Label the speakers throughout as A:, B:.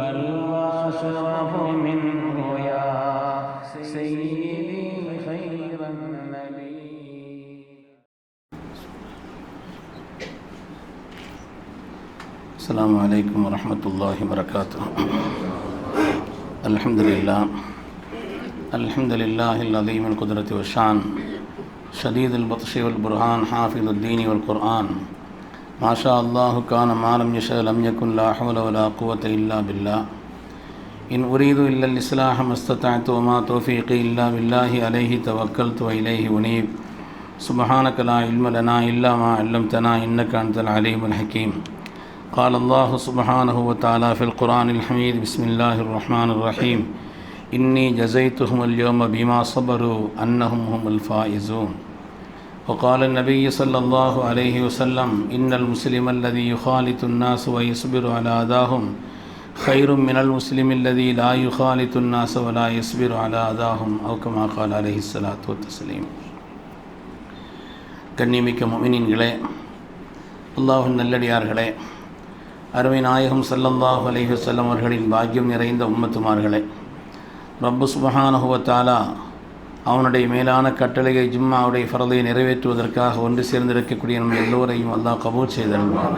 A: بل وأشرف منه يا سيدي خير النبي. السلام عليكم ورحمة الله وبركاته. الحمد لله العظيم القدرة والشان شديد البطش والبرهان حافظ الدين والقرآن ما شاء الله كان ما لم يشاء لم يكن لا حول ولا قوة إلا بالله إن أريد إلا الإصلاح ما استطعت وما توفيقي إلا بالله عليه توكلت وإليه أنيب سبحانك لا علم لنا إلا ما علمتنا إنك أنت العليم الحكيم. قال الله سبحانه وتعالى في القرآن الحميد بسم الله الرحمن الرحيم إني جزيتهم اليوم بما صبروا أنهم هم الفائزون. وقال النبي صلى الله عليه وسلم إن المسلم الذي يخالط الناس ويصبر على أذاهم خير من المسلم الذي لا يخالط الناس ولا يصبر على أذاهم أو كما قال عليه الصلاة والتسليم. கண்ணியமிக்க முஃமினீன்களே, அல்லாஹ்வின் நல்லடியார்களே, அருமை நாயகம் ஸல்லல்லாஹு அலைஹி வஸல்லம் அவர்களின் பாக்கியம் நிறைந்த உம்மத்துமார்களே, ரப்பு சுப்ஹானஹு வ தஆலா அவனுடைய மேலான கட்டளையை ஜும்மாவுடைய ஃபரலை நிறைவேற்றுவதற்காக ஒன்று சேர்ந்திருக்கக்கூடிய நம்ம எல்லோரையும் அல்லாஹ் கபூல் செய்தருள்வான்.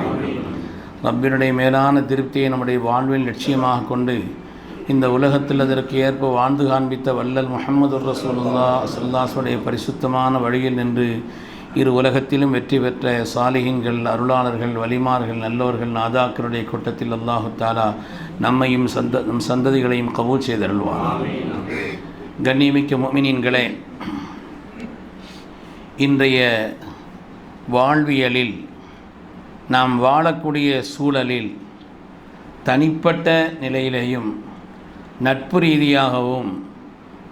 A: ரப்பினுடைய மேலான திருப்தியை நம்முடைய வாழ்வில் லட்சியமாக கொண்டு இந்த உலகத்தில் அதற்கு ஏற்ப வாழ்ந்து காண்பித்த வல்லல் முஹம்மது ரசூலுல்லாஹ் ஸல்லல்லாஹு அலைஹி வஸல்லம் பரிசுத்தமான வழியில் நின்று இரு உலகத்திலும் வெற்றி பெற்ற சாலிஹீன்கள், அருளாளர்கள், வலிமார்கள், நல்லோர்கள், நாதாக்களுடைய கூட்டத்தில் அல்லாஹு தஆலா நம்மையும் நம் சந்ததிகளையும் கபூல் செய்தருள்வான். கண்ணியமிக்க முஃமினீன்களே, இன்றைய வாழ்வியலில் நாம் வாழக்கூடிய சூழலில் தனிப்பட்ட நிலையிலேயும் நட்பு ரீதியாகவும்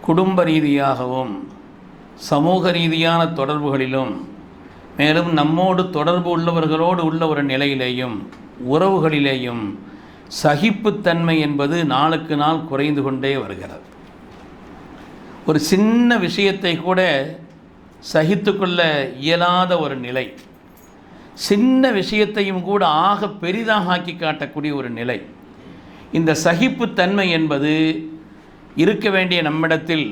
A: குடும்ப ரீதியாகவும் சமூக ரீதியான தொடர்புகளிலும் மேலும் நம்மோடு தொடர்பு உள்ளவர்களோடு உள்ள ஒரு நிலையிலேயும் உறவுகளிலேயும் சகிப்புத்தன்மை என்பது நாளுக்கு நாள் குறைந்து கொண்டே வருகிறது. ஒரு சின்ன விஷயத்தை கூட சகித்து கொள்ள இயலாத ஒரு நிலை, சின்ன விஷயத்தையும் கூட ஆக பெரிதாக ஆக்கி காட்டக்கூடிய ஒரு நிலை. இந்த சகிப்புத்தன்மை என்பது இருக்க வேண்டிய நம்மிடத்தில்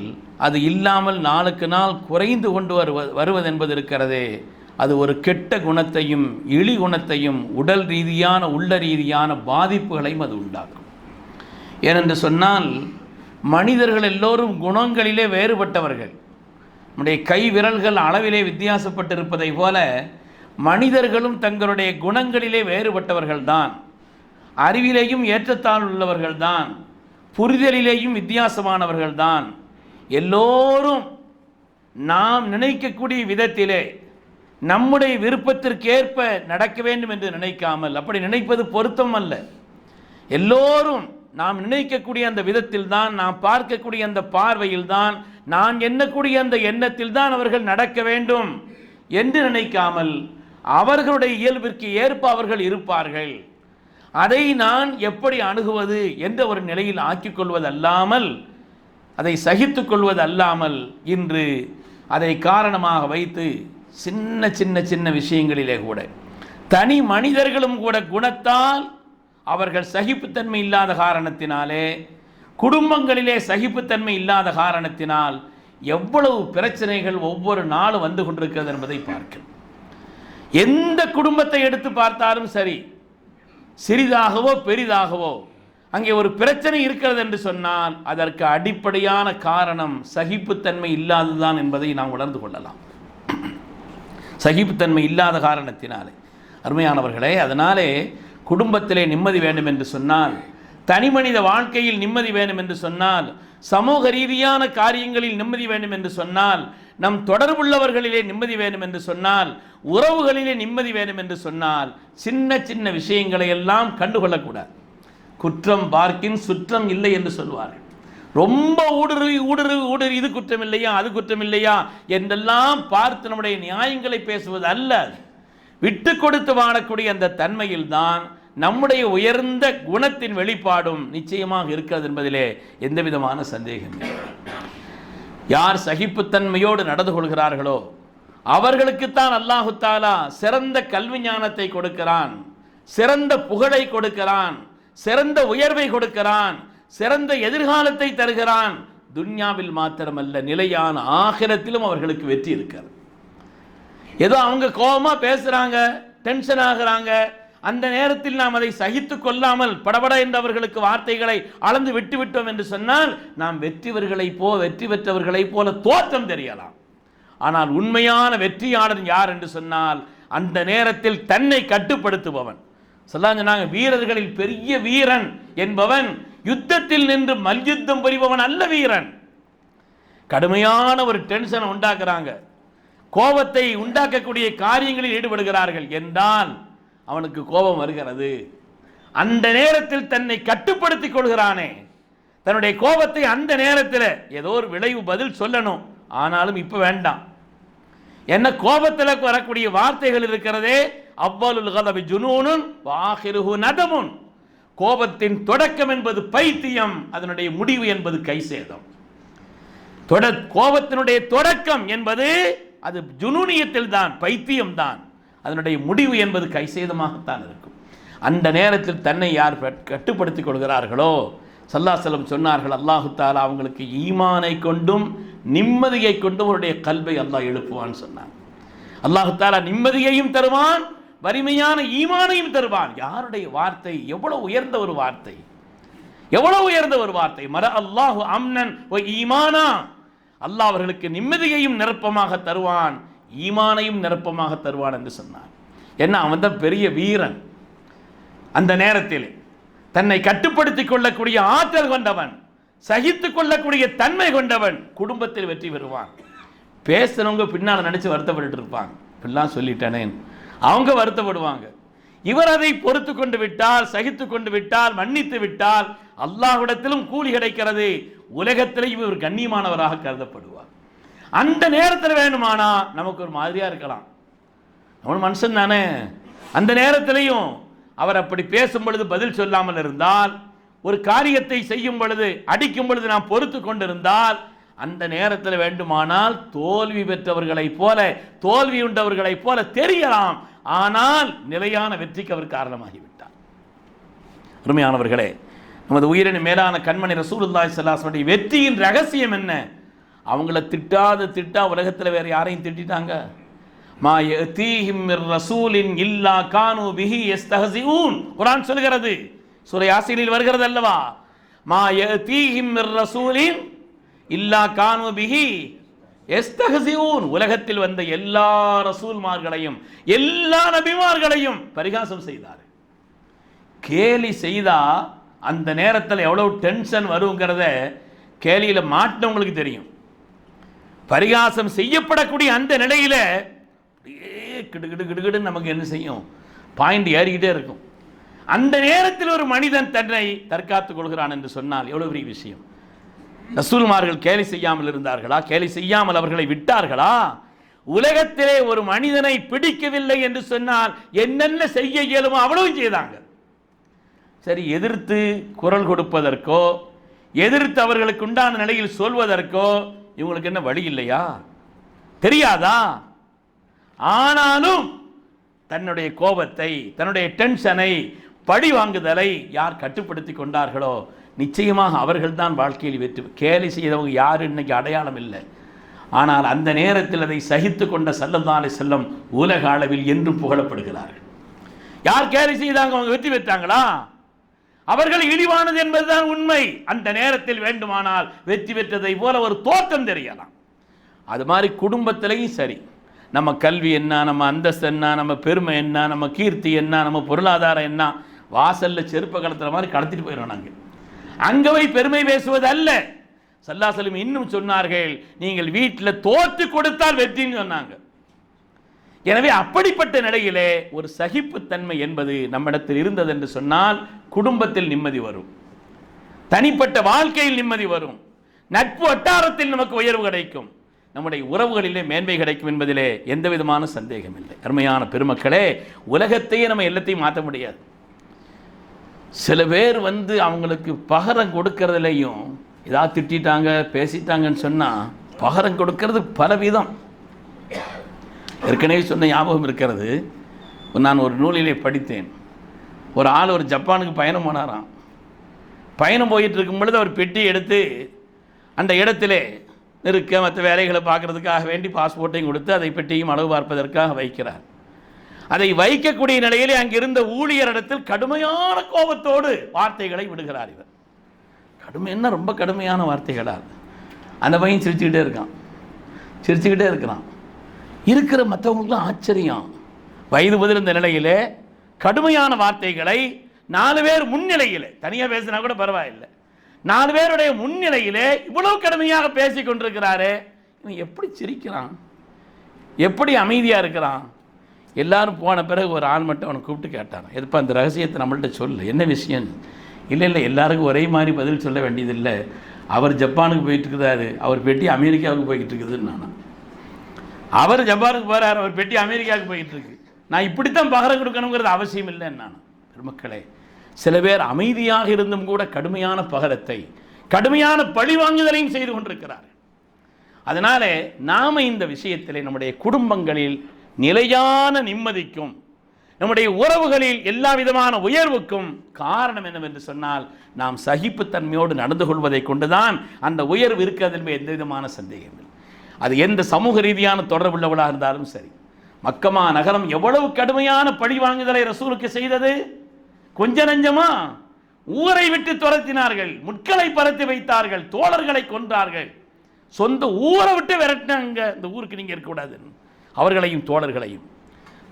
A: அது இல்லாமல் நாளுக்கு நாள் குறைந்து கொண்டு வருவதென்பது இருக்கிறதே, அது ஒரு கெட்ட குணத்தையும் இழி குணத்தையும் உடல் ரீதியான உள்ள ரீதியான பாதிப்புகளையும் அது உண்டாக்கும். ஏனென்று சொன்னால் மனிதர்கள் எல்லோரும் குணங்களிலே வேறுபட்டவர்கள். நம்முடைய கை விரல்கள் அளவிலே வித்தியாசப்பட்டிருப்பதை போல மனிதர்களும் தங்களுடைய குணங்களிலே வேறுபட்டவர்கள்தான். அறிவிலேயும் ஏற்றத்தாழ் உள்ளவர்கள்தான், புரிதலிலேயும் வித்தியாசமானவர்கள்தான். எல்லோரும் நாம் நினைக்கக்கூடிய விதத்திலே நம்முடைய விருப்பத்திற்கேற்ப நடக்க வேண்டும் என்று நினைக்காமல், அப்படி நினைப்பது பொருத்தம் அல்ல. எல்லோரும் நாம் நினைக்கக்கூடிய அந்த விதத்தில் தான், நாம் பார்க்கக்கூடிய அந்த பார்வையில் தான், நான் எண்ணக்கூடிய அந்த எண்ணத்தில் தான் அவர்கள் நடக்க வேண்டும் என்று நினைக்காமல் அவர்களுடைய இயல்பிற்கு ஏற்ப அவர்கள் இருப்பார்கள். அதை நான் எப்படி அணுகுவது என்ற ஒரு நிலையில் ஆக்கிக் கொள்வதல்லாமல், அதை சகித்து கொள்வது அல்லாமல், இன்று அதை காரணமாக வைத்து சின்ன சின்ன சின்ன விஷயங்களிலே கூட தனி மனிதர்களும் கூட குணத்தால் அவர்கள் சகிப்புத்தன்மை இல்லாத காரணத்தினாலே, குடும்பங்களிலே சகிப்புத்தன்மை இல்லாத காரணத்தினால் எவ்வளவு பிரச்சனைகள் ஒவ்வொரு நாளும் வந்து கொண்டிருக்கிறது என்பதை பார்க்கிறோம். எந்த குடும்பத்தை எடுத்து பார்த்தாலும் சரி, சிறிதாகவோ பெரிதாகவோ அங்கே ஒரு பிரச்சனை இருக்கிறது என்று சொன்னால் அதற்கு அடிப்படையான காரணம் சகிப்புத்தன்மை இல்லாததுதான் என்பதை நாம் உணர்ந்து கொள்ளலாம். சகிப்புத்தன்மை இல்லாத காரணத்தினாலே அருமையானவர்களே, அதனாலே குடும்பத்திலே நிம்மதி வேண்டும் என்று சொன்னால், தனி மனித வாழ்க்கையில் நிம்மதி வேண்டும் என்று சொன்னால், சமூக ரீதியான காரியங்களில் நிம்மதி வேண்டும் என்று சொன்னால், நம் தொடர்புள்ளவர்களிலே நிம்மதி வேண்டும் என்று சொன்னால், உறவுகளிலே நிம்மதி வேண்டும் என்று சொன்னால், சின்ன சின்ன விஷயங்களை எல்லாம் கண்டுகொள்ளக்கூடாது. குற்றம் பார்க்கின் சுற்றம் இல்லை என்று சொல்வார்கள். ரொம்ப ஊடுருவி இது குற்றம் இல்லையா, அது குற்றம் இல்லையா என்றெல்லாம் பார்த்து நம்முடைய நியாயங்களை பேசுவது அல்ல. விட்டு கொடுத்து வாழக்கூடிய அந்த தன்மையில் தான் நம்முடைய உயர்ந்த குணத்தின் வெளிப்பாடும் நிச்சயமாக இருக்கிறது என்பதிலே எந்த விதமான சந்தேகம் இல்லை. யார் சகிப்புத்தன்மையோடு நடந்து கொள்கிறார்களோ அவர்களுக்குத்தான் அல்லாஹு தஆலா சிறந்த கல்வி ஞானத்தை கொடுக்கிறான், சிறந்த புகழை கொடுக்கிறான், சிறந்த உயர்வை கொடுக்கிறான், சிறந்த எதிர்காலத்தை தருகிறான். துன்யாவில் மாத்திரமல்ல, நிலையான ஆகிரத்திலும் அவர்களுக்கு வெற்றி இருக்கிறது. ஏதோ அவங்க கோபமா பேசுறாங்க, டென்ஷன் ஆகிறாங்க, அந்த நேரத்தில் நாம் அதை சகித்து கொள்ளாமல் படபட என்று அவர்களுக்கு வார்த்தைகளை அளந்து விட்டு விட்டோம் என்று சொன்னால் நாம் வெற்றி பெற்றவர்களை போல தோற்றம் தெரியலாம். ஆனால் உண்மையான வெற்றியாளர் யார் என்று சொன்னால் அந்த நேரத்தில் தன்னை கட்டுப்படுத்துபவன். சொன்னாங்க, வீரர்களில் பெரிய வீரன் என்பவன் யுத்தத்தில் நின்று மல்யுத்தம் புரிபவன் அல்ல வீரன். கடுமையான ஒரு டென்ஷனை உண்டாக்குறாங்க, கோபத்தை உண்டாக்கக்கூடிய காரியங்களில் ஈடுபடுகிறார்கள் என்றால் அவனுக்கு கோபம் வருகிறது. அந்த நேரத்தில் தன்னை கட்டுப்படுத்திக் கொள்கிறானே, தன்னுடைய கோபத்தை அந்த நேரத்தில் ஏதோ ஒரு விளைவு பதில் சொல்லணும், ஆனாலும் இப்ப வேண்டாம். என்ன கோபத்தில் வரக்கூடிய வார்த்தைகள் இருக்கிறதே, அவ்வலுல் கதபி ஜுனூனுன் வாஹிருஹு நதமுன். கோபத்தின் தொடக்கம் என்பது பைத்தியம், அதனுடைய முடிவு என்பது கைசேதம். கோபத்தினுடைய தொடக்கம் என்பது அது ஜுனூனியத்தில் தான், பைத்தியம் தான். அதனுடைய முடிவு என்பது கைசேதமாகத்தான் இருக்கும். அந்த நேரத்தில் தன்னை யார் கட்டுப்படுத்திக் கொள்கிறார்களோ, ஸல்லல்லாஹு அலைஹி வஸல்லம் சொன்னார்கள், அல்லாஹு தஆலா அவங்களுக்கு ஈமானை கொண்டும் நிம்மதியை கொண்டும் அவருடைய கல்வை அல்லாஹ் எழுப்புவான்னு சொன்னான். அல்லாஹு தஆலா நிம்மதியையும் தருவான், வலிமையான ஈமானையும் தருவான். யாருடைய வார்த்தை எவ்வளவு உயர்ந்த ஒரு வார்த்தை, எவ்வளவு உயர்ந்த ஒரு வார்த்தை. மர அல்லாஹு அம்னன் வ ஈமானா. அல்லாஹ் அவர்களுக்கு நிம்மதியையும் நிரப்பமாக தருவான், ஈமானையும் நிரப்பமாக தருவான் என்று சொன்னான். என்ன, அவன் தான் பெரிய வீரன். அந்த நேரத்தில் தன்னை கட்டுப்படுத்திக் கொள்ளக்கூடிய ஆற்றல் கொண்டவன், சகித்துக் கொள்ளக்கூடிய தன்மை கொண்டவன், குடும்பத்தில் வெற்றி பெறுவான். பேசுறவங்க பின்னால் நினைச்சு வருத்தப்பட்டு இருப்பாங்க, இப்படிலாம் சொல்லிட்டேனே, அவங்க வருத்தப்படுவாங்க. இவர் அதை பொறுத்து கொண்டு விட்டால், சகித்து கொண்டு விட்டால், மன்னித்து விட்டால் அல்லாஹ்விடத்திலும் கூலி கிடைக்கிறது, உலகத்திலேயும் இவர் கண்ணியமானவராக கருதப்படுவார். அந்த நேரத்தில் வேணுமானா நமக்கு ஒரு மாதிரியா இருக்கலாம், நம்ம மனுஷன் தானே. அந்த நேரத்திலையும் அவர் அப்படி பேசும் பொழுது பதில் சொல்லாமல் இருந்தால், ஒரு காரியத்தை செய்யும் பொழுது அடிக்கும் பொழுது நாம் பொறுத்து கொண்டிருந்தால், அந்த நேரத்தில் வேண்டுமானால் தோல்வி பெற்றவர்களைப் போல, தோல்வி உண்டவர்களைப் போல தெரியலாம். ஆனால் நிலையான வெற்றிக்கு அவர் காரணமாகிவிட்டார். அருமையானவர்களே, நமது உயிரின் மேலான கண்மணி ரசூலுல்லாஹி ஸல்லல்லாஹு அலைஹி வஸல்லம் வெற்றியின் ரகசியம் என்ன? அவங்கள திட்டா உலகத்தில் வேற யாரையும் திட்டாங்க? மா யதீஹிம் மிர் ரசூலின் இல்லா கானூ பிஹி யஸ்தஹ்சிஊன். குர்ஆன் சொல்கிறது, சூரா யாசீனில் வருகிறது அல்லவா, மா யதீஹிம் மிர் ரசூலின் இல்லா கானூ பிஹி யஸ்தஹ்சிஊன். உலகத்தில் வந்த எல்லா ரசூல்மார்களையும் எல்லா நபிமார்களையும் பரிகாசம் செய்தார். கேலி செய்தா அந்த நேரத்தில் எவ்வளவு டென்ஷன் வருங்கிறத கேலியில மாட்டினவங்களுக்கு தெரியும். பரிகாசம் செய்யப்படக்கூடிய அந்த நிலையில கிடுகிடு நமக்கு என்ன செய்யும், பாயிண்ட் ஏறிக்கிட்டே இருக்கும். அந்த நேரத்தில் ஒரு மனிதன் தன்னை தற்காத்துக் கொள்கிறான் என்று சொன்னால் எவ்வளவு பெரிய விஷயம். ரசூல்மார்கள் கேலி செய்யாமல் இருந்தார்களா? கேலி செய்யாமல் அவர்களை விட்டார்களா? உலகத்திலே ஒரு மனிதனை பிடிக்கவில்லை என்று சொன்னால் என்னென்ன செய்ய இயலுமோ அவ்வளவும் செய்தாங்க. சரி, எதிர்த்து குரல் கொடுப்பதற்கோ, எதிர்த்து அவர்களுக்கு உண்டான நிலையில் சொல்வதற்கோ இவங்களுக்கு என்ன வழி இல்லையா? தெரியாதா? ஆனாலும் தன்னுடைய கோபத்தை, தன்னுடைய டென்ஷனை, பழி வாங்குதலை யார் கட்டுப்படுத்தி கொண்டார்களோ நிச்சயமாக அவர்கள் தான் வாழ்க்கையில் வெற்றி. கேலி செய்தவங்க யார் இன்னைக்கு அடையாளம் இல்லை. ஆனால் அந்த நேரத்தில் அதை சகித்து கொண்ட ஸல்லல்லாஹு அலைஹி வஸல்லம் உலக அளவில் என்றும் புகழப்படுகிறார்கள். யார் கேலி செய்தாங்க அவங்க வெற்றி பெற்றாங்களா? அவர்கள் இழிவானது என்பதுதான் உண்மை. அந்த நேரத்தில் வேண்டுமானால் வெற்றி பெற்றதை போல ஒரு தோற்றம் தெரியலாம். அது மாதிரி குடும்பத்திலையும் சரி, நம்ம கல்வி என்ன, நம்ம அந்தஸ்து என்ன, நம்ம பெருமை என்ன, நம்ம கீர்த்தி என்ன, நம்ம பொருளாதாரம் என்ன, வாசல்ல செருப்ப கடத்துற மாதிரி கடத்திட்டு போயிடும். நாங்கள் அங்கே போய் பெருமை பேசுவது அல்ல. ஸல்லல்லாஹு அலைஹி வஸல்லம் இன்னும் சொன்னார்கள், நீங்கள் வீட்டில் தோற்று கொடுத்தால் வெற்றின்னு சொன்னாங்க. எனவே அப்படிப்பட்ட நிலையிலே ஒரு சகிப்புத்தன்மை என்பது நம்மிடத்தில் இருந்தது என்று சொன்னால் குடும்பத்தில் நிம்மதி வரும், தனிப்பட்ட வாழ்க்கையில் நிம்மதி வரும், நட்பு வட்டாரத்தில் நமக்கு உயர்வு கிடைக்கும், நம்முடைய உறவுகளிலே மேன்மை கிடைக்கும் என்பதிலே எந்த விதமான சந்தேகம் இல்லை. அருமையான பெருமக்களே, உலகத்தையே நம்ம எல்லாத்தையும் மாற்ற முடியாது. சில பேர் அவங்களுக்கு பகரம் கொடுக்கறதுலையும் ஏதாவது திட்டாங்க பேசிட்டாங்கன்னு சொன்னால் பகரம் கொடுக்கறது பலவிதம். ஏற்கனவே சொன்ன ஞாபகம் இருக்கிறது, நான் ஒரு நூலிலே படித்தேன். ஒரு ஆள் ஒரு ஜப்பானுக்கு பயணம் போனாராம். பயணம் போயிட்டு இருக்கும் பொழுது அவர் பெட்டி எடுத்து அந்த இடத்திலே இருக்க மற்ற வேலைகளை பார்க்குறதுக்காக வேண்டி பாஸ்போர்ட்டையும் கொடுத்து அதை பெட்டியும் அளவு பார்ப்பதற்காக வைக்கிறார். அதை வைக்கக்கூடிய நிலையிலே அங்கிருந்த ஊழியரிடத்தில் கடுமையான கோபத்தோடு வார்த்தைகளை விடுகிறார். இவர் கடுமைன்னா ரொம்ப கடுமையான வார்த்தைகளால் அந்த பையன் சிரிச்சுக்கிட்டே இருக்கிறான். இருக்கிற மற்றவங்களுக்குலாம் ஆச்சரியம். வயது முதிர்ந்த நிலையிலே கடுமையான வார்த்தைகளை 4 பேர் முன்னிலையில், தனியாக பேசினா கூட பரவாயில்லை, 4 பேருடைய முன்னிலையிலே இவ்வளவு கடுமையாக பேசி கொண்டிருக்கிறாரு. இவன் எப்படி சிரிக்கிறான், எப்படி அமைதியாக இருக்கிறான்? எல்லாரும் போன பிறகு ஒரு ஆள் மட்டும் அவனை கூப்பிட்டு கேட்டான், எதுப்பா அந்த ரகசியத்தை நம்மள்கிட்ட சொல்லு, என்ன விஷயம்? இல்லை எல்லாருக்கும் ஒரே மாதிரி பதில் சொல்ல வேண்டியதில்லை, அவர் ஜப்பானுக்கு போயிட்டு இருக்கிறாரு, அவர் பெட்டி அமெரிக்காவுக்கு போய்கிட்டு இருக்குதுன்னு. அவர் ஜப்பானுக்கு போகிறார், அவர் பெட்டி அமெரிக்காவுக்கு போய்கிட்டு இருக்கு. நான் இப்படித்தான் பகரம் கொடுக்கணுங்கிறது அவசியம் இல்லைன்னு நான். பெருமக்களே, சில பேர் அமைதியாக இருந்தும் கூட கடுமையான பகரத்தை, கடுமையான பழிவாங்குதலையும் செய்து கொண்டிருக்கிறார். அதனால நாம இந்த விஷயத்திலே நம்முடைய குடும்பங்களில் நிலையான நிம்மதிக்கும், நம்முடைய உறவுகளில் எல்லா விதமான உயர்வுக்கும் காரணம் என்னவென்று சொன்னால், நாம் சகிப்புத்தன்மையோடு நடந்து கொள்வதை கொண்டுதான் அந்த உயர்வு இருக்கிறது என்பது எந்த விதமான சந்தேகம் இல்லை. அது எந்த சமூக ரீதியான தொடர்புள்ளவளாக இருந்தாலும் சரி. மக்கமா நகரம் எவ்வளவு கடுமையான பழி வாங்குதலை ரசூலுக்கு செய்தது? கொஞ்ச நஞ்சமா? ஊரை விட்டு துரத்தினார்கள், முட்களை பரத்தி வைத்தார்கள், தோழர்களை கொன்றார்கள், சொந்த ஊரை விட்டு விரட்டினாங்க, இந்த ஊருக்கு நீங்க இருக்கக்கூடாது, அவர்களையும் தோழர்களையும்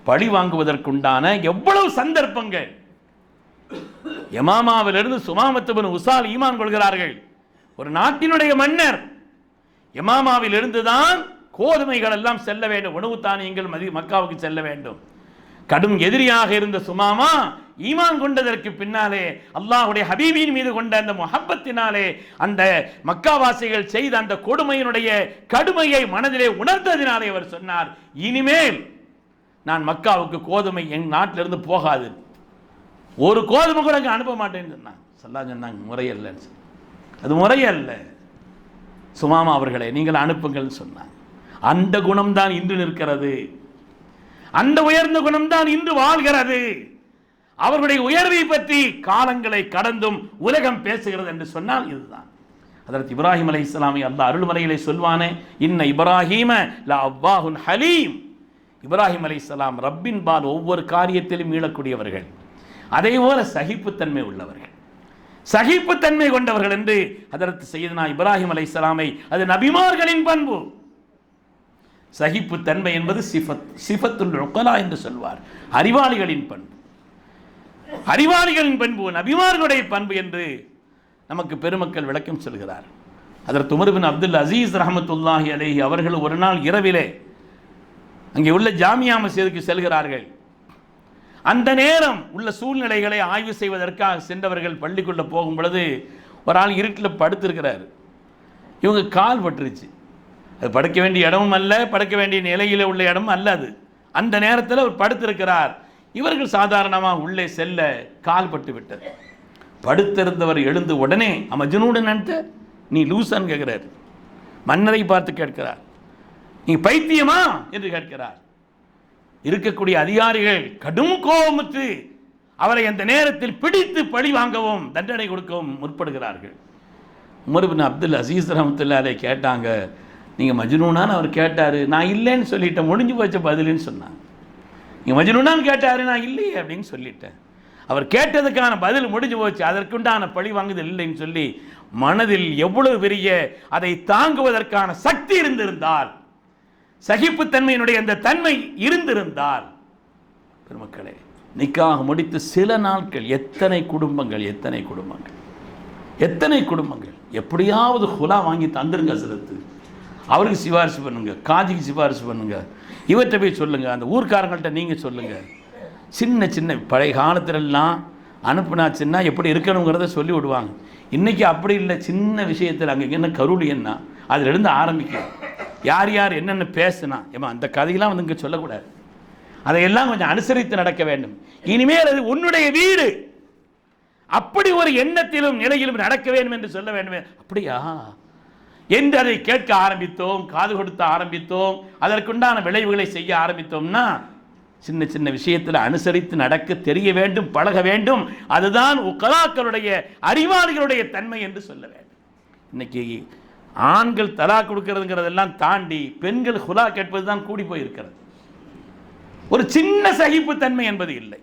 A: பழி வாங்குவதற்குண்டான எவ்வளவு சந்தர்ப்பங்கள். யமாமாவிலிருந்து சுமாமத்து பின் உசால் ஈமான் கொள்கிறார்கள். ஒரு நாட்டினுடைய மன்னர். யமாமாவில் இருந்துதான் கோதுமைகள் எல்லாம் செல்ல வேண்டும், உணவு தானியங்கள் மக்காவுக்கு செல்ல வேண்டும். கடும் எதிரியாக இருந்த சுமாமா ஈமான் கொண்டதற்கு பின்னாலே அல்லாஹ்வுடைய ஹபீபின் மீது கொண்ட அந்த முஹப்பத்தினாலே அந்த மக்காவாசிகள் செய்த அந்த கொடுமையினுடைய கடுமையை மனதிலே உணர்ந்ததினாலே அவர் சொன்னார், இனிமேல் நான் மக்காவுக்கு கோதுமை என் நாட்டிலிருந்து போகாது, ஒரு கோதுமை கூட அனுப்ப மாட்டேன்னு சொன்னாங்க. சொன்னாங்க முறையல்ல, அது முறையல்ல சுமாமா அவர்களே, நீங்கள் அனுப்புங்கள் சொன்னாங்க. அந்த குணம்தான் இன்று நிற்கிறது, அந்த உயர்ந்த குணம்தான் இன்று வாழ்கிறது. அவர்களுடைய உயர்வை பற்றி காலங்களை கடந்தும் உலகம் பேசுகிறது என்று சொன்னால் இதுதான். ஹஜ்ரத் இப்ராஹிம் அலைஹிஸ்ஸலாமை அல்லாஹ் அருள்மறையிலே சொல்வானே, இன்ன இப்ராஹீம லஅவ்வாஹுன் ஹலீம். இப்ராஹிம் அலைஹிஸ்ஸலாம் ரப்பின் பால் ஒவ்வொரு காரியத்திலும் மீளக்கூடியவர்கள், அதே போல சகிப்புத்தன்மை உள்ளவர்கள், சகிப்புத்தன்மை கொண்டவர்கள் என்று ஹஜ்ரத் சையதுனா இப்ராஹிம் அலைஹிஸ்ஸலாமை, அது நபிமார்களின் பண்பு. சகிப்புத்தன்மை என்பது சிஃபத்துல் உக்கலா என்று சொல்வார், அறிவாளிகளின் பண்பு, அறிவாளிகளின் பண்பு, நபிமார்களுடைய பண்பு என்று நமக்கு பெருமக்கள் விளக்கம் சொல்கிறார். ஹஜ்ரத் உமர் பின் அப்துல் அசீஸ் ரஹ்மத்துல்லாஹி அலைஹி அவர்கள் ஒரு நாள் இரவிலே அங்கே உள்ள ஜாமியா மஸ்ஜிதுக்கு செல்கிறார்கள். அந்த நேரம் உள்ள சூழ்நிலைகளை ஆய்வு செய்வதற்காக சென்றவர்கள் பள்ளிக்குள்ள போகும் பொழுது ஒரு ஆள் இருட்டில் படுத்திருக்கிறார். இவங்க கால் பட்டுருச்சு. அது படுக்க வேண்டிய இடமும் அல்ல, படுக்க வேண்டிய நிலையில் உள்ள இடமும் அல்ல அது. அந்த நேரத்தில் அவர் படுத்திருக்கிறார். இவர்கள் சாதாரணமாக உள்ளே செல்ல கால் பட்டு விட்டது. படுத்திருந்தவர் எழுந்து உடனே மஜ்னூன் நினைத்த நீ லூசான்னு கேட்கிறார். மன்னரை பார்த்து கேட்கிறார், நீ பைத்தியமா என்று கேட்கிறார். இருக்கக்கூடிய அதிகாரிகள் கடும் கோபமுற்று அவரை அந்த நேரத்தில் பிடித்து பழி வாங்கவும் தண்டனை கொடுக்கவும் முற்படுகிறார்கள். உமர் பின் அப்துல் அசீஸ் ரஹ்மத்துல்லாஹி அலைஹி கேட்டாங்க, நீங்கள் மஜ்னூனான்னு அவர் கேட்டார், நான் இல்லைன்னு சொல்லிட்டேன், முடிஞ்சு போச்ச பதிலுன்னு சொன்னாங்க. நீங்கள் மஜ்னூனான்னு கேட்டார், நான் இல்லையே அப்படின்னு சொல்லிட்டேன். அவர் கேட்டதுக்கான பதில் முடிஞ்சு போச்சு, அதற்குண்டான பழி வாங்குதல் இல்லைன்னு சொல்லி மனதில் எவ்வளவு பெரிய அதை தாங்குவதற்கான சக்தி இருந்திருந்தால், சகிப்புத்தன்மையினுடைய அந்த தன்மை இருந்திருந்தால், பெருமக்களே நிக்காஹ் முடித்து சில நாட்கள் எத்தனை குடும்பங்கள் எத்தனை குடும்பங்கள் எத்தனை குடும்பங்கள் எப்படியாவது ஹுலா வாங்கி தந்துருங்க, சிலத்து அவருக்கு சிபாரிசு பண்ணுங்க, காஜிக்கு சிபாரிசு பண்ணுங்க, இவற்றை போய் சொல்லுங்க, அந்த ஊர்க்காரங்கள்ட்ட நீங்கள் சொல்லுங்க. சின்ன சின்ன பழைய காலத்திலெல்லாம் அனுப்புனாச்சுன்னா எப்படி இருக்கணுங்கிறத சொல்லி விடுவாங்க. இன்றைக்கி அப்படி இல்லை. சின்ன விஷயத்தில் அங்கே என்ன கருளி என்ன அதிலிருந்து ஆரம்பிக்கும். யார் யார் என்னென்ன பேசுனா ஏமா அந்த கதையெல்லாம் வந்து இங்கே சொல்லக்கூடாது. அதையெல்லாம் கொஞ்சம் அனுசரித்து நடக்க வேண்டும். இனிமேல் அது உன்னுடைய வீடு, அப்படி ஒரு எண்ணத்திலும் நிலையிலும் நடக்க வேண்டும் என்று சொல்ல வேண்டுமே. அப்படியா என்று அதை கேட்க ஆரம்பித்தோம், காது கொடுத்த ஆரம்பித்தோம், அதற்குண்டான விளைவுகளை செய்ய ஆரம்பித்தோம்னா சின்ன சின்ன விஷயத்தில் அனுசரித்து நடக்க தெரிய வேண்டும், பழக வேண்டும். அதுதான் உக்கலாக்களுடைய அறிவாளிகளுடைய தன்மை என்று சொல்ல வேண்டும். இன்னைக்கு ஆண்கள் தலா கொடுக்கிறதுங்கிறதெல்லாம் தாண்டி பெண்கள் ஹுலா கேட்பது தான் கூடி போயிருக்கிறது. ஒரு சின்ன சகிப்புத்தன்மை என்பது இல்லை.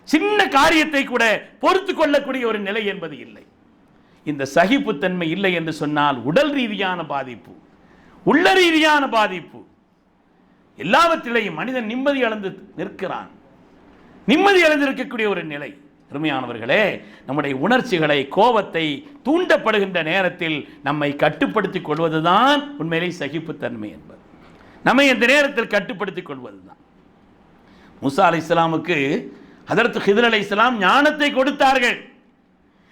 A: சின்ன காரியத்தை கூட பொறுத்து கொள்ளக்கூடிய ஒரு நிலை என்பது இல்லை. இந்த சகிப்புத்தன்மை இல்லை என்று சொன்னால் உடல் ரீதியான பாதிப்பு, உள்ள ரீதியான பாதிப்பு, எல்லாவற்றிலையும் மனிதன் நிம்மதி இழந்து நிற்கிறான். நிம்மதி இழந்திருக்கக்கூடிய ஒரு நிலை. அருமையானவர்களே, நம்முடைய உணர்ச்சிகளை, கோபத்தை தூண்டப்படுகின்ற நேரத்தில் நம்மை கட்டுப்படுத்திக் கொள்வதுதான் உண்மையிலே சகிப்புத்தன்மை என்பது. நம்மை இந்த நேரத்தில் கட்டுப்படுத்திக் கொள்வதுதான். மூசா அலைஹிஸ்ஸலாமுக்கு ஹதரத் ஹிதர் அலைஹிஸ்ஸலாம் ஞானத்தை கொடுத்தார்கள்.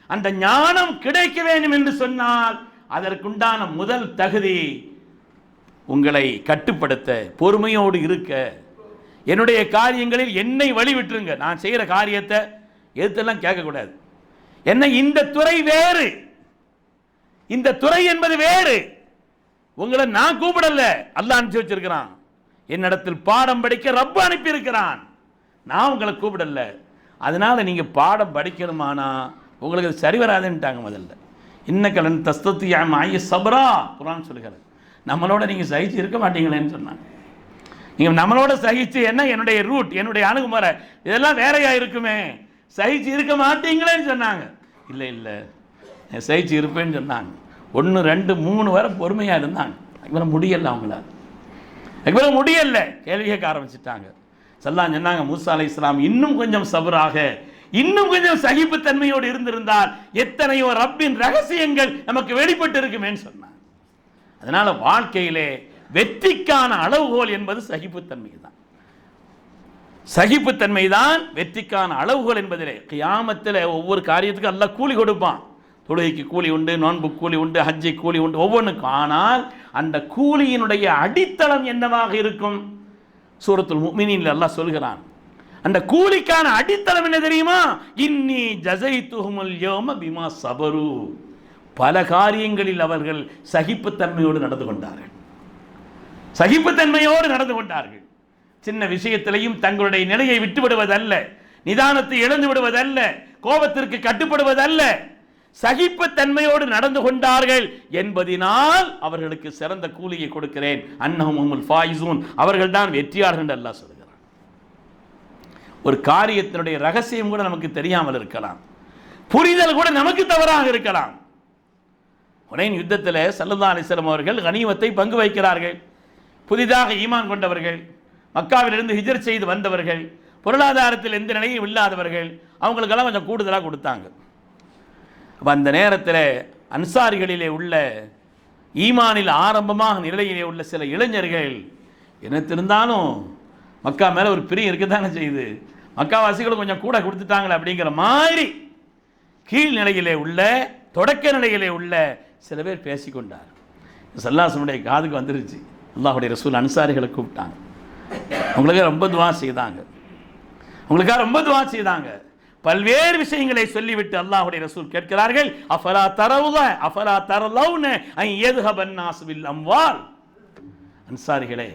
A: அந்த ஞானம் கிடைக்க வேண்டும் என்று சொன்னால் அதற்குண்டான முதல் தகுதி உங்களை கட்டுப்படுத்த, பொறுமையோடு இருக்க, என்னுடைய காரியங்களில் என்னை வழிவிட்டுருங்க. நான் செய்கிற காரியத்தை எதுத்தெல்லாம் கேட்கக்கூடாது. என்ன, இந்த துறை வேறு, இந்த துறை என்பது வேறு. உங்களை நான் கூப்பிடல, அல்லாஹ் அனுப்பிச்சு வச்சிருக்கிறான். என்னிடத்தில் பாடம் படிக்க ரப்பு அனுப்பி இருக்கிறான். நான் உங்களை கூப்பிடல. அதனால நீங்க பாடம் படிக்கணுமானா உங்களுக்கு அது சரி வராதுன்ட்டாங்க. முதல்ல இன்னக்கலன் தஸ்தத்தியாம் ஆய சபரா குர்ஆன் சொல்லுகிறது. நம்மளோட நீங்க சகிச்சு இருக்க மாட்டீங்களேன்னு சொன்னாங்க. நீங்க நம்மளோட சகிச்சு என்ன, என்னுடைய ரூட், என்னுடைய அணுகுமுறை இதெல்லாம் வேறையா இருக்குமே, சகிச்சு இருக்க மாட்டீங்களேன்னு சொன்னாங்க. இல்லை இல்லை, சகிச்சு இருப்பேன்னு சொன்னாங்க. 1 2 3 வரை பொறுமையா இருந்தாங்க. இவரை முடியல, அவங்களால இவரை முடியல, கேள்வி கேட்க ஆரம்பிச்சுட்டாங்க. சல்லான் சொன்னாங்க, மூசா அலைஹிஸ்ஸலாம் இன்னும் கொஞ்சம் சபராக, இன்னும் கொஞ்சம் சகிப்புத்தன்மையோடு இருந்திருந்தால் எத்தனையோ ரப்பின் ரகசியங்கள் நமக்கு வெளிப்பட்டு இருக்குமேன்னு சொன்னாங்க. அதனால வாழ்க்கையிலே வெற்றிக்கான அளவுகோல் என்பது சகிப்புத்தன்மை தான். சகிப்புத்தன்மை தான் வெற்றிக்கான அளவுகோல் என்பதிலே. கியாமத்தில் ஒவ்வொரு காரியத்துக்கும் அல்லாஹ் கூலி கொடுப்பான். தொழுகைக்கு கூலி உண்டு, நோன்புக்கு கூலி உண்டு, ஹஜ்ஜை கூலி உண்டு, ஒவ்வொன்றுக்கும். ஆனால் அந்த கூலியினுடைய அடித்தளம் என்னவாக இருக்கும்? சூரத்துல் முஃமினீன்ல அல்லாஹ் சொல்கிறான். அந்த கூலிக்கான அடித்தளம் என்ன தெரியுமா? இன்னி ஜஸைதுஹுமுல் யௌம பிமா சபரு. பல காரியங்களில் அவர்கள் சகிப்புத்தன்மையோடு நடந்து கொண்டார்கள். சகிப்புத்தன்மையோடு நடந்து கொண்டார்கள். சின்ன விஷயத்திலையும் தங்களுடைய நிலையை விட்டுவிடுவதல்ல, நிதானத்தை இழந்து விடுவதல்ல, கோபத்திற்கு கட்டுப்படுவதல்ல, சகிப்புத்தன்மையோடு நடந்து கொண்டார்கள் என்பதினால் அவர்களுக்கு சிறந்த கூலியை கொடுக்கிறேன். அன்னஹுமுல் ஃபாயிசூன், அவர்கள் தான் வெற்றியாளர்கள் என்று அல்லாஹ் சொல்கிறார். ஒரு காரியத்தினுடைய ரகசியம் கூட நமக்கு தெரியாமல் இருக்கலாம், புரிதல் கூட நமக்கு தவறாக இருக்கலாம். ஹுனைன் யுத்தத்தில் ஸல்லல்லாஹு அலைஹி வஸல்லம் அவர்கள் கனிமத்தை பங்கு வைக்கிறார்கள். புதிதாக ஈமான் கொண்டவர்கள், மக்காவிலிருந்து ஹிஜ்ரத் செய்து வந்தவர்கள், பொருளாதாரத்தில் எந்த நிலையும் இல்லாதவர்கள், அவங்களுக்கெல்லாம் கொஞ்சம் கூடுதலாக கொடுத்தாங்க. அப்போ அந்த நேரத்தில் அன்சாரிகளிலே உள்ள ஈமானில் ஆரம்பமாக நிலையிலே உள்ள சில இளைஞர்கள் என்னத்திருந்தாலும் மக்கா மேலே ஒரு பிரியம் இருக்கத்தானே செய்யுது, மக்காவாசிகளும் கொஞ்சம் கூட கொடுத்துட்டாங்களே அப்படிங்கிற மாதிரி கீழ்நிலையிலே உள்ள, தொடக்க நிலையிலே உள்ள சில பேர் பேசிக்கொண்டார். ஸல்லல்லாஹு காதுக்கு வந்துருச்சு. அல்லாஹ்வுடைய ரசூல் அன்சாரிகளை கூப்பிட்டாங்க. அவங்களுக்காக ரொம்ப துவா செய்தாங்க. அவங்களுக்காக ரொம்ப துவா செய்தாங்க. பல்வேறு விஷயங்களை சொல்லிவிட்டு அல்லாஹ்வுடைய ரசூல் கேட்கிறார்கள், அஃபலா தரவுல அஃபலா தரலவுன ஐ யذهبன் நாஸ் பில் அம்வால். அன்சாரிகளே,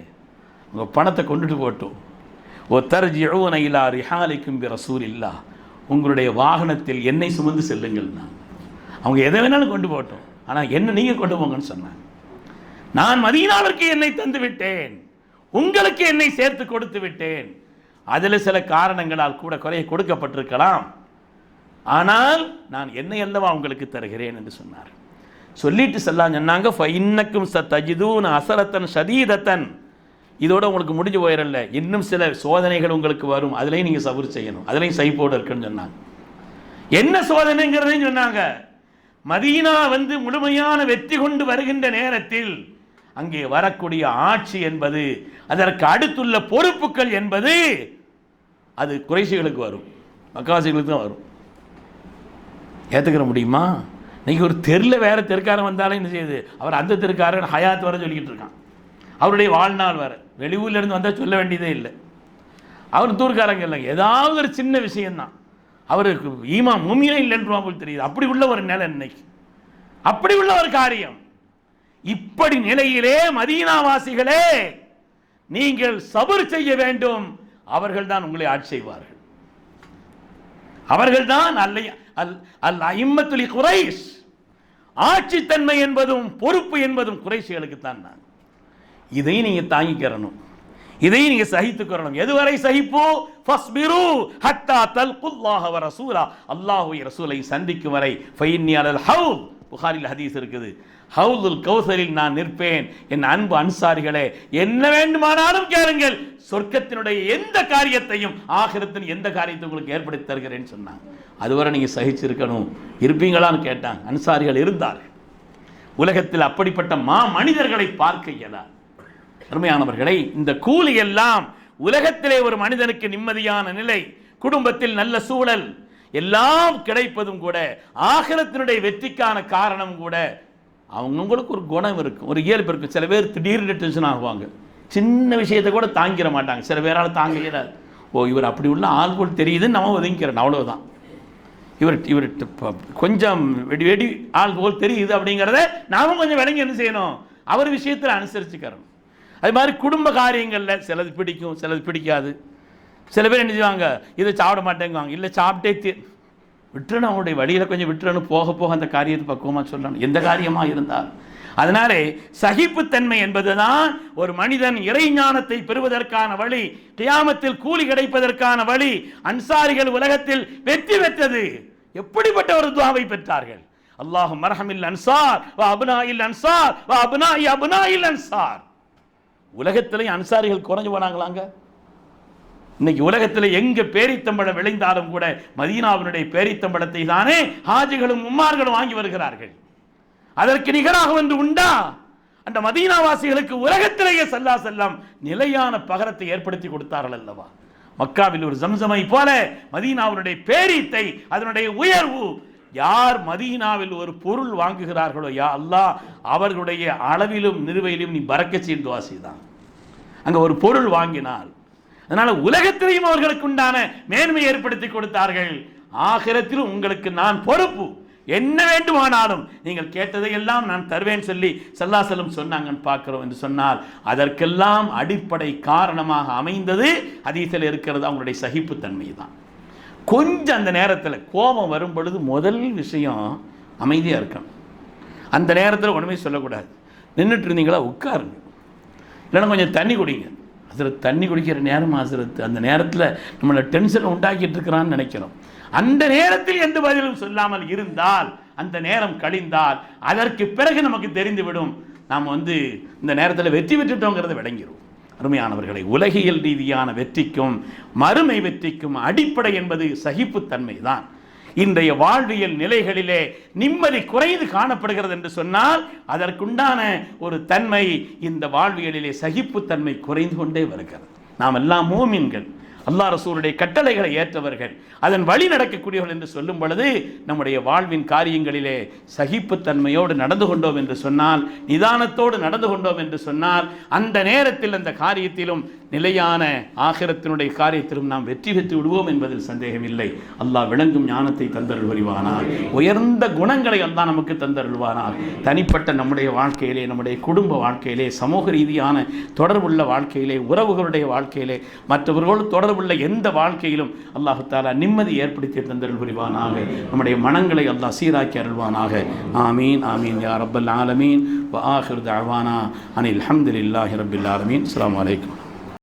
A: உங்க பணத்தை கொண்டுட்டு போட்டும், ஓ தர்ஜிஊன இலா ரிஹாலிக்கும் பி ரசூலில்லாஹ், உங்களுடைய வாகனத்தில் என்னை சுமந்து செல்லுங்கள். அவங்க எதை வேணாலும் கொண்டு போட்டோம், ஆனால் என்ன நீங்கள் கொண்டு போங்கன்னு சொன்னாங்க. நான் மதீனாவிற்கு என்னை தந்து விட்டேன், உங்களுக்கு என்னை சேர்த்து கொடுத்து விட்டேன். அதில் சில காரணங்களால் கூட குறைய கொடுக்கப்பட்டிருக்கலாம், ஆனால் நான் என்னை அல்லவா உங்களுக்கு தருகிறேன் என்று சொன்னார். சொல்லிட்டு சொன்னாங்க, ஃபஇன்னக்கும் சதஜிதூன அஸரத்தன் ஷதீதத்தன், இதோட உங்களுக்கு முடிஞ்சு போயிடல, இன்னும் சில சோதனைகள் உங்களுக்கு வரும், அதுலேயும் நீங்கள் சபர் செய்யணும், அதுலேயும் சைப்போடு இருக்குன்னு சொன்னாங்க. என்ன சோதனைங்கிறதையும் சொன்னாங்க. மதீனா முழுமையான வெற்றி கொண்டு வருகின்ற நேரத்தில் அங்கே வரக்கூடிய ஆட்சி என்பது, அதற்கு அடுத்துள்ள பொறுப்புகள் என்பது, அது குறைஷிகளுக்கு வரும், மக்காவாசிகளுக்கு தான் வரும். ஏற்றுக்கிற முடியுமா? இன்னைக்கு ஒரு தெருவில் வேற தெருக்காரன் வந்தாலும் என்ன செய்யுது, அவர் அந்த தெருக்காரன் ஹயாத் வர சொல்லிக்கிட்டு இருக்கான், அவருடைய வாழ்நாள் வர, வெளியூர்லேருந்து வந்தால் சொல்ல வேண்டியதே இல்லை. அவர் தூர்க்காரங்க இல்லைங்க, ஏதாவது ஒரு சின்ன விஷயம்தான் அவருக்கு ஈமா முமியே இல்லைன்றா போல் தெரியுது. அப்படி உள்ள ஒரு நிலை இன்னைக்கு, அப்படி உள்ள ஒரு காரியம். இப்படி நிலையிலே மதீனாவாசிகளே, நீங்கள் சபர் செய்ய வேண்டும். அவர்கள்தான் உங்களை ஆட்சி செய்வார்கள். அவர்கள்தான் அல்-அஇம்மத்துல் குரைஷ். ஆட்சித்தன்மை என்பதும் பொறுப்பு என்பதும் குறைஷிகளுக்குத்தான். நான் இதை நீங்க தாங்கிக்கிறணும், இதை நீங்க சகித்துக்கிறணும். எதுவரை சகிப்போ? ஃபஸ்பிரு ஹத்தா தல்குல்லாஹ வ ரசூலா, அல்லாஹ்வை ரசூலை சந்திக்கும் வரை. ஃபைன்னி அலல் ஹவுத், புகாரில் ஹதீஸ் இருக்குது, ஹவுதுல் கௌசரில் நான் நிற்பேன். என் அன்பு அன்சாரிகளே, என்ன வேண்டுமானாலும் கேளுங்கள், சொர்க்கத்தினுடைய எந்த காரியத்தையும் ஆகிரத்தின் எந்த காரியத்தையும் உங்களுக்கு ஏற்படுத்தி தருகிறேன்னு சொன்னாங்க. அதுவரை நீங்க சகிச்சிருக்கணும். இருப்பீங்களான்னு கேட்டாங்க. அன்சாரிகள் இருந்தார்கள். உலகத்தில் அப்படிப்பட்ட மனிதர்களை பார்க்க இயலாது. அருமையானவர்களை, இந்த கூலி எல்லாம் உலகத்திலே ஒரு மனிதனுக்கு நிம்மதியான நிலை, குடும்பத்தில் நல்ல சூழல் எல்லாம் கிடைப்பதும் கூட ஆகிரத்தினுடைய வெற்றிக்கான காரணம் கூட அவங்களுக்கு ஒரு குணம் இருக்கும், ஒரு இயல்பு இருக்கும். சில பேர் திடீர்னு டென்ஷன் ஆகுவாங்க, சின்ன விஷயத்தை கூட தாங்கிட மாட்டாங்க. சில பேரால் தாங்க இயலாது. இவர் அப்படி உள்ள ஆள் போல் தெரியுதுன்னு நம்ம ஒதுங்கிறோம், அவ்வளவுதான். இவர் கொஞ்சம் வெடி ஆள் போல் தெரியுது அப்படிங்கிறத நாமும் கொஞ்சம் விளங்கி என்ன செய்யணும், அவர் விஷயத்தில் அனுசரிச்சுக்கிறோம். அது மாதிரி குடும்ப காரியங்களில் சிலது பிடிக்கும், சிலது பிடிக்காது. சில பேர் என்ன செய்வாங்க, இதை சாப்பிட மாட்டேங்குவாங்க. இல்லை சாப்பிட்டே விட்டுறணும், அவனுடைய வழியில் கொஞ்சம் விட்டுறணும், போக போக அந்த காரியத்தை பக்குவமாக சொல்லணும், எந்த காரியமாக இருந்தால். அதனாலே சகிப்புத்தன்மை என்பதுதான் ஒரு மனிதன் இறைஞானத்தை பெறுவதற்கான வழி, கியாமத்தில் கூலி கிடைப்பதற்கான வழி. அன்சாரிகள் உலகத்தில் வெற்றி பெற்றது எப்படிப்பட்ட ஒரு துஆவை பெற்றார்கள்? அல்லாஹும் மர்ஹமில் அன்சார் வ அப்னாஇல் அன்சார் வ அப்னாஇ அப்னாஇல் அன்சார். உலகத்திலே அன்சாரிகள் குறைஞ்சு போனாங்களாங்க? இன்னைக்கு உலகத்தில் எங்க பேரித்தம்பழம் விளைந்தாலும் கூட மதீனாவினுடைய பேரித்தம்பழத்தை தானே ஹாஜிகளும் உம்மார்களும் வாங்கி வருகிறார்கள். அதற்கு நிகராக வந்து உண்டா? அந்த மதீனாவாசிகளுக்கு உலகத்திலேயே ஸல்லல்லாஹு அலைஹி வஸல்லம் நிலையான பகரத்தை ஏற்படுத்தி கொடுத்தார்கள் அல்லவா? மக்காவில் ஒரு ஜம்சமை போல மதீனாவுடைய பேரீத்தை, அதனுடைய உயர்வு. யார் மதீனாவில் ஒரு பொருள் வாங்குகிறார்களோ, யா அல்லாஹ், அவர்களுடைய அளவிலும் நிறுவையிலும் நீ பரக்கத் செய்து துஆ செய்தான். அங்க ஒரு பொருள் வாங்கினால், அதனால உலகத்திலேயும் அவர்களுக்கு உண்டான மேன்மை ஏற்படுத்தி கொடுத்தார்கள். ஆகிரத்திலும் உங்களுக்கு நான் பொறுப்பு, என்ன வேண்டுமானாலும் நீங்கள் கேட்டதை எல்லாம் நான் தருவேன் சொல்லி ஸல்லல்லாஹு அலைஹி வஸல்லம் சொன்னாங்கன்னு பார்க்கிறோம். என்று சொன்னால் அதற்கெல்லாம் அடிப்படை காரணமாக அமைந்தது ஹதீஸில் இருக்கிறது அவங்களுடைய சகிப்புத்தன்மை தான். கொஞ்சம் அந்த நேரத்தில் கோபம் வரும் பொழுது முதல் விஷயம் அமைதியாக இருக்கணும். அந்த நேரத்தில் ஒன்றுமே சொல்லக்கூடாது. நின்றுட்டு இருந்தீங்களா, உட்காருங்க, இல்லைன்னா கொஞ்சம் தண்ணி குடிங்க. ஹஸ்ரத் தண்ணி குடிக்கிற நேரம் ஹஸ்ரத், அந்த நேரத்தில் நம்மளை டென்ஷன் உண்டாக்கிட்டு இருக்கிறான்னு நினைக்கிறோம். அந்த நேரத்தில் எந்த பதிலும் சொல்லாமல் இருந்தால், அந்த நேரம் கழிந்தால், அதற்கு பிறகு நமக்கு தெரிந்துவிடும் நாம் இந்த நேரத்தில் வெற்றி பெற்றுட்டோங்கிறத விளங்கிடும். அருமையானவர்களை, உலகியல் ரீதியான வெற்றிக்கும் மறுமை வெற்றிக்கும் அடிப்படை என்பது சகிப்புத்தன்மை தான். இன்றைய வாழ்வியல் நிலைகளிலே நிம்மதி குறைந்து காணப்படுகிறது என்று சொன்னால் அதற்குண்டான ஒரு தன்மை இந்த வாழ்வியலிலே சகிப்புத்தன்மை குறைந்து கொண்டே வருகிறது. நாம் எல்லாம் மூமின்கள், அல்லாஹ் ரசூலுடைய கட்டளைகளை ஏற்றவர்கள், அதன் வழி நடக்கக்கூடியவர்கள் என்று சொல்லும் பொழுது நம்முடைய வாழ்வின் காரியங்களிலே சகிப்புத்தன்மையோடு நடந்து கொண்டோம் என்று சொன்னால், நிதானத்தோடு நடந்து கொண்டோம் என்று சொன்னால், அந்த நேரத்தில் அந்த காரியத்திலும் நிலையான ஆகிரத்தினுடைய காரியத்திலும் நாம் வெற்றி பெற்று விடுவோம் என்பதில் சந்தேகமில்லை. அல்லாஹ் விளங்கும் ஞானத்தை தந்தருள் புரிவானார், உயர்ந்த குணங்களை அல்லாஹ் நமக்கு தந்தருள்வானார். தனிப்பட்ட நம்முடைய வாழ்க்கையிலே, நம்முடைய குடும்ப வாழ்க்கையிலே, சமூக ரீதியான தொடர்புள்ள வாழ்க்கையிலே, உறவுகளுடைய வாழ்க்கையிலே, மற்றவர்களோடு தொடர்புள்ள எந்த வாழ்க்கையிலும் அல்லாஹ் தஆலா நிம்மதி ஏற்படுத்தி தந்தருள் புரிவானாக. நம்முடைய மனங்களை அல்லாஹ் சீராக்கி அருள்வானாக. ஆமீன் ஆமீன் யா ரப்பல் ஆலமீன். வ ஆகிரு தஅவானா அனில் ஹம்துலில்லாஹி ரப்பில் ஆலமீன். அஸ்ஸலாமு அலைக்கும்.